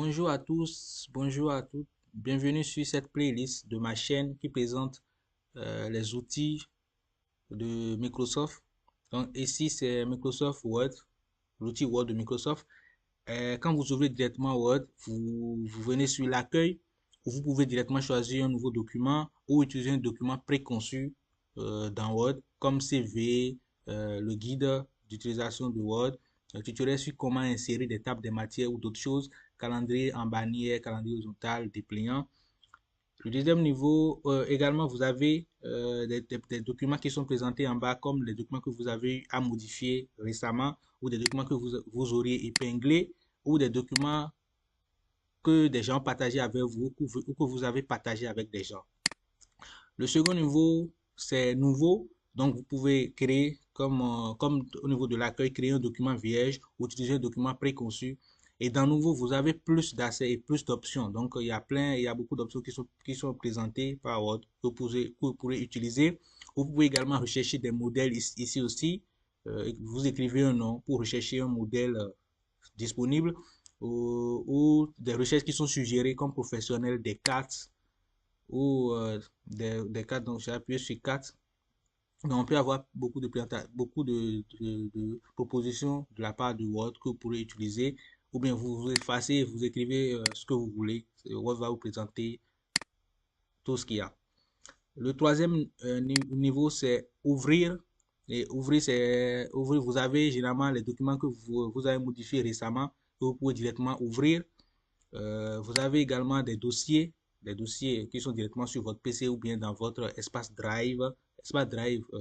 Bonjour à tous, bonjour à toutes. Bienvenue sur cette playlist de ma chaîne qui présente les outils de Microsoft. Donc ici c'est Microsoft Word, l'outil Word de Microsoft. Quand vous ouvrez directement Word, vous venez sur l'accueil où vous pouvez directement choisir un nouveau document ou utiliser un document préconçu dans Word comme CV, le guide d'utilisation de Word, un tutoriel sur comment insérer des tables des matières ou d'autres choses, calendrier en bannière, calendrier horizontal, dépliant. Le deuxième niveau, également, vous avez des documents qui sont présentés en bas, comme les documents que vous avez eu à modifier récemment, ou des documents que vous auriez épinglés, ou des documents que des gens partagent avec vous, ou que vous avez partagé avec des gens. Le second niveau, c'est nouveau, donc vous pouvez créer, comme au niveau de l'accueil, créer un document vierge, ou utiliser un document préconçu. Et dans nouveau, vous avez plus d'accès et plus d'options. Donc, il y a beaucoup d'options qui sont présentées par Word que vous pourrez utiliser. Vous pouvez également rechercher des modèles ici aussi. Vous écrivez un nom pour rechercher un modèle disponible ou des recherches qui sont suggérées comme professionnels des cartes ou des cartes. Donc, j'ai appuyé sur cartes. Donc, on peut avoir beaucoup de propositions de la part de Word que vous pourrez utiliser. Ou bien vous effacez et vous écrivez ce que vous voulez. Word va vous présenter tout ce qu'il y a. Le troisième niveau, c'est ouvrir. Et ouvrir, c'est ouvrir. Vous avez généralement les documents que vous avez modifiés récemment que vous pouvez directement ouvrir. Vous avez également des dossiers qui sont directement sur votre PC ou bien dans votre espace Drive,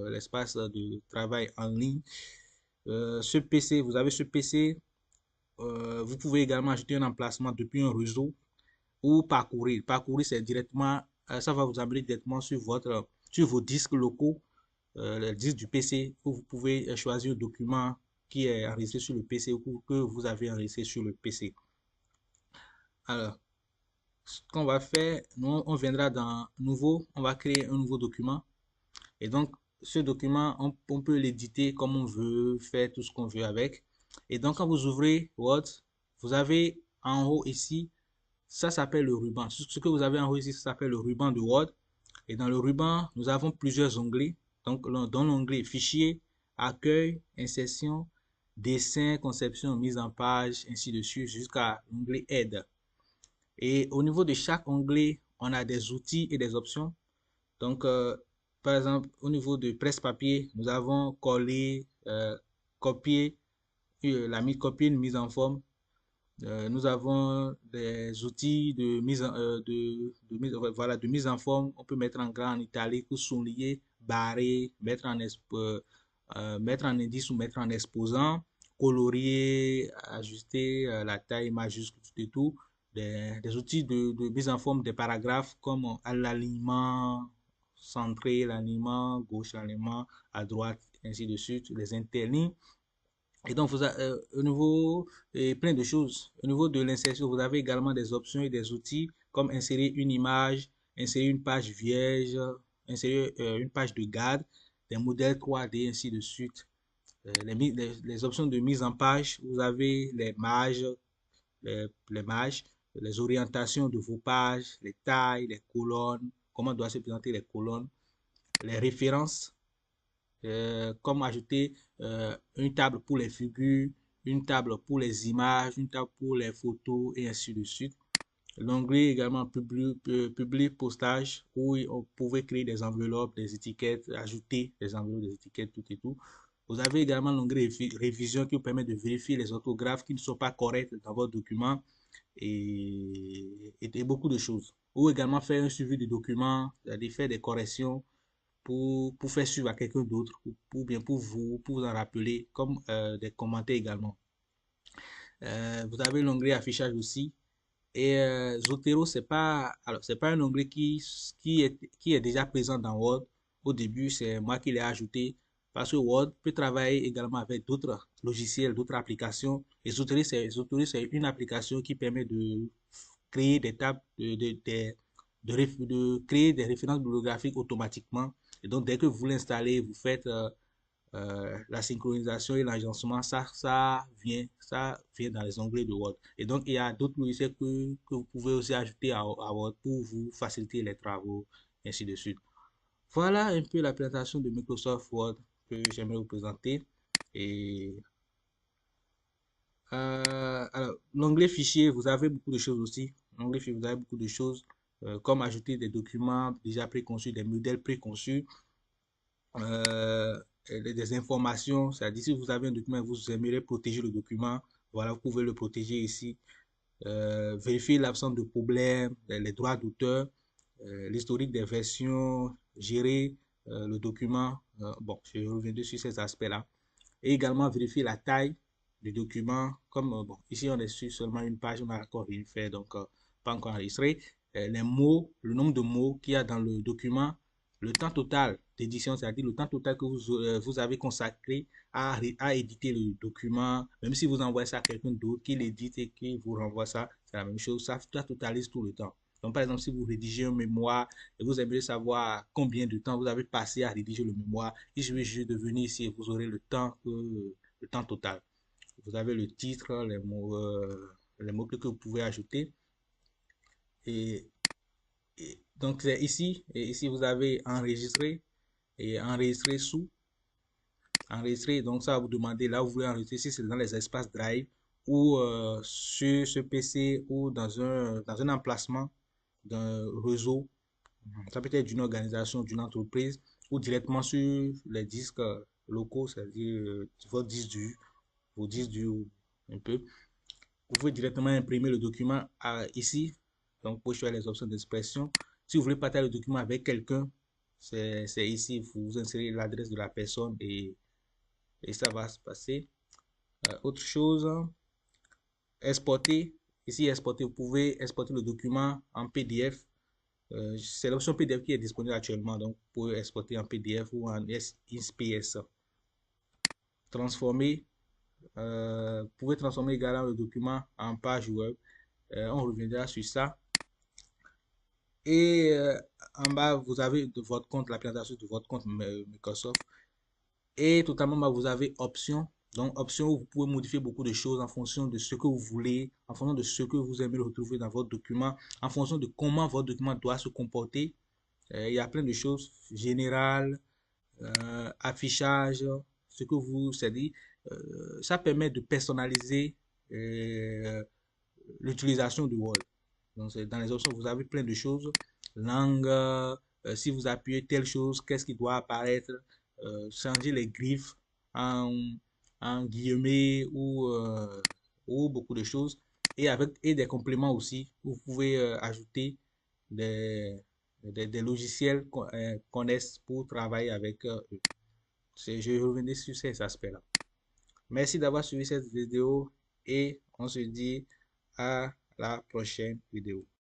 l'espace de travail en ligne. Ce PC, vous avez ce PC, vous pouvez également ajouter un emplacement depuis un réseau ou parcourir. Parcourir, c'est directement, ça va vous amener directement sur vos disques locaux, le disque du PC, où vous pouvez choisir un document qui est enregistré sur le PC ou que vous avez enregistré sur le PC. Alors, ce qu'on va faire, nous, on viendra dans nouveau, on va créer un nouveau document. Et donc, ce document, on peut l'éditer comme on veut, faire tout ce qu'on veut avec. Et donc, quand vous ouvrez Word, vous avez en haut ici, ça s'appelle le ruban. Ce que vous avez en haut ici, ça s'appelle le ruban de Word. Et dans le ruban, nous avons plusieurs onglets. Donc, dans l'onglet Fichier, Accueil, Insertion, Dessin, Conception, Mise en page, ainsi de suite, jusqu'à l'onglet Aide. Et au niveau de chaque onglet, on a des outils et des options. Donc, par exemple, au niveau de presse-papier, nous avons collé, copier, copier une mise en forme. Nous avons des outils voilà, de mise en forme. On peut mettre en grand, en italique, ou souligner, barrer, mettre en indice ou mettre en exposant, colorier, ajuster la taille majuscule et tout. Des outils de mise en forme des paragraphes comme l'alignement centré, l'alignement gauche, l'alignement à droite, ainsi de suite, les interlignes. Et donc, au niveau, plein de choses. Au niveau de l'insertion, vous avez également des options et des outils comme insérer une image, insérer une page vierge, insérer une page de garde, des modèles 3D, ainsi de suite. Les options de mise en page, vous avez les marges, les orientations de vos pages, les tailles, les colonnes, comment doivent se présenter les colonnes, les références, comme ajouter une table pour les figures, une table pour les images, une table pour les photos et ainsi de suite. L'onglet également public postage où on pouvait créer des enveloppes, des étiquettes, ajouter des enveloppes, des étiquettes, tout et tout. Vous avez également l'onglet révision qui vous permet de vérifier les orthographes qui ne sont pas correctes dans votre document et beaucoup de choses. Ou également faire un suivi du document, c'est-à-dire faire des corrections pour faire suivre à quelqu'un d'autre ou bien pour vous en rappeler, comme des commentaires également. Vous avez l'onglet affichage aussi. Et Zotero, c'est pas un onglet qui est déjà présent dans Word. Au début, c'est moi qui l'ai ajouté parce que Word peut travailler également avec d'autres logiciels, d'autres applications. Et Zotero, c'est une application qui permet de créer des tables, de créer des références bibliographiques automatiquement. Et donc, dès que vous l'installez, vous faites la synchronisation et l'agencement, ça vient dans les onglets de Word. Et donc, il y a d'autres logiciels que vous pouvez aussi ajouter à Word pour vous faciliter les travaux, et ainsi de suite. Voilà un peu la présentation de Microsoft Word que j'aimerais vous présenter. Et alors, l'onglet fichier, vous avez beaucoup de choses aussi. L'onglet fichier, vous avez beaucoup de choses comme ajouter des documents déjà préconçus, des modèles préconçus, euh, des informations. C'est-à-dire, si vous avez un document et vous aimeriez protéger le document, voilà, vous pouvez le protéger ici. Vérifier l'absence de problème, les droits d'auteur, l'historique des versions, gérer le document. Bon, je reviendrai sur ces aspects-là. Et également vérifier la taille du document. Comme bon, ici on est sur seulement une page, on n'a encore rien fait, donc pas encore enregistré. Les mots, le nombre de mots qu'il y a dans le document, le temps total d'édition, c'est-à-dire le temps total que vous avez consacré à éditer le document, même si vous envoyez ça à quelqu'un d'autre, qui l'édite et qui vous renvoie ça, c'est la même chose, ça totalise tout le temps. Donc, par exemple, si vous rédigez un mémoire et vous aimeriez savoir combien de temps vous avez passé à rédiger le mémoire, il suffit juste de venir ici et vous aurez le temps total. Vous avez le titre, les mots que vous pouvez ajouter. Et, donc, c'est ici. Et ici, vous avez enregistré et enregistrer sous. Enregistrer, donc ça va vous demander là où vous voulez enregistrer, si c'est dans les espaces Drive ou sur ce PC ou dans un emplacement d'un réseau. Ça peut être d'une organisation, d'une entreprise ou directement sur les disques locaux, c'est-à-dire votre disque dur, vos disques durs un peu. Vous pouvez directement imprimer le document ici. Donc, pour choisir les options d'expression. Si vous voulez partager le document avec quelqu'un, c'est ici. Vous insérez l'adresse de la personne et ça va se passer. Autre chose, exporter. Ici, exporter, vous pouvez exporter le document en PDF. C'est l'option PDF qui est disponible actuellement. Donc, vous pouvez exporter en PDF ou en XPS. Transformer. Vous pouvez transformer également le document en page web. On reviendra sur ça. Et en bas, vous avez de votre compte, la présentation de votre compte Microsoft. Et totalement bas, vous avez options. Donc, options où vous pouvez modifier beaucoup de choses en fonction de ce que vous voulez, en fonction de ce que vous aimez retrouver dans votre document, en fonction de comment votre document doit se comporter. Il y a plein de choses générales, affichage, ce que vous, c'est-à-dire, ça permet de personnaliser euh, l'utilisation du Word. Donc, dans les options, vous avez plein de choses. Langue, si vous appuyez telle chose, qu'est-ce qui doit apparaître? Changer les griffes en, en guillemets ou beaucoup de choses. Et des compléments aussi. Vous pouvez ajouter des, des logiciels qu'on est pour travailler avec eux. Je vais revenir sur ces aspects-là. Merci d'avoir suivi cette vidéo et on se dit à la prochaine vidéo.